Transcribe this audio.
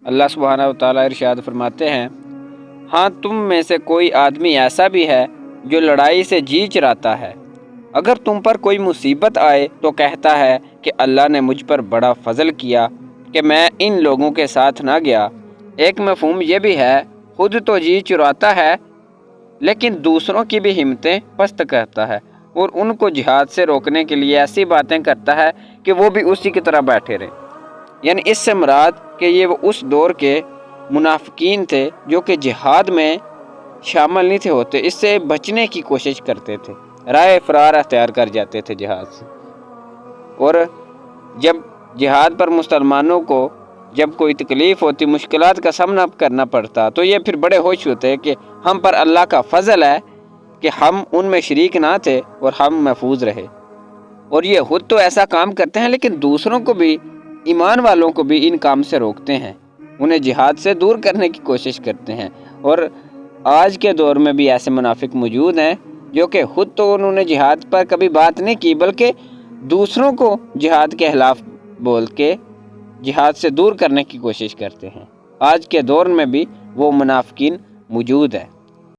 اللہ سبحانہ و تعالیٰ ارشاد فرماتے ہیں، ہاں تم میں سے کوئی آدمی ایسا بھی ہے جو لڑائی سے جی چراتا ہے، اگر تم پر کوئی مصیبت آئے تو کہتا ہے کہ اللہ نے مجھ پر بڑا فضل کیا کہ میں ان لوگوں کے ساتھ نہ گیا۔ ایک مفہوم یہ بھی ہے، خود تو جی چراتا ہے لیکن دوسروں کی بھی ہمتیں پست کرتا ہے اور ان کو جہاد سے روکنے کے لیے ایسی باتیں کرتا ہے کہ وہ بھی اسی کی طرح بیٹھے رہیں۔ یعنی اس سے مراد کہ یہ وہ اس دور کے منافقین تھے جو کہ جہاد میں شامل نہیں تھے ہوتے، اس سے بچنے کی کوشش کرتے تھے، راہ فرار اختیار کر جاتے تھے جہاد سے۔ اور جب جہاد پر مسلمانوں کو جب کوئی تکلیف ہوتی، مشکلات کا سامنا کرنا پڑتا، تو یہ پھر بڑے خوش ہوتے کہ ہم پر اللہ کا فضل ہے کہ ہم ان میں شریک نہ تھے اور ہم محفوظ رہے۔ اور یہ خود تو ایسا کام کرتے ہیں لیکن دوسروں کو بھی، ایمان والوں کو بھی ان کام سے روکتے ہیں، انہیں جہاد سے دور کرنے کی کوشش کرتے ہیں۔ اور آج کے دور میں بھی ایسے منافق موجود ہیں جو کہ خود تو انہوں نے جہاد پر کبھی بات نہیں کی، بلکہ دوسروں کو جہاد کے خلاف بول کے جہاد سے دور کرنے کی کوشش کرتے ہیں۔ آج کے دور میں بھی وہ منافقین موجود ہیں۔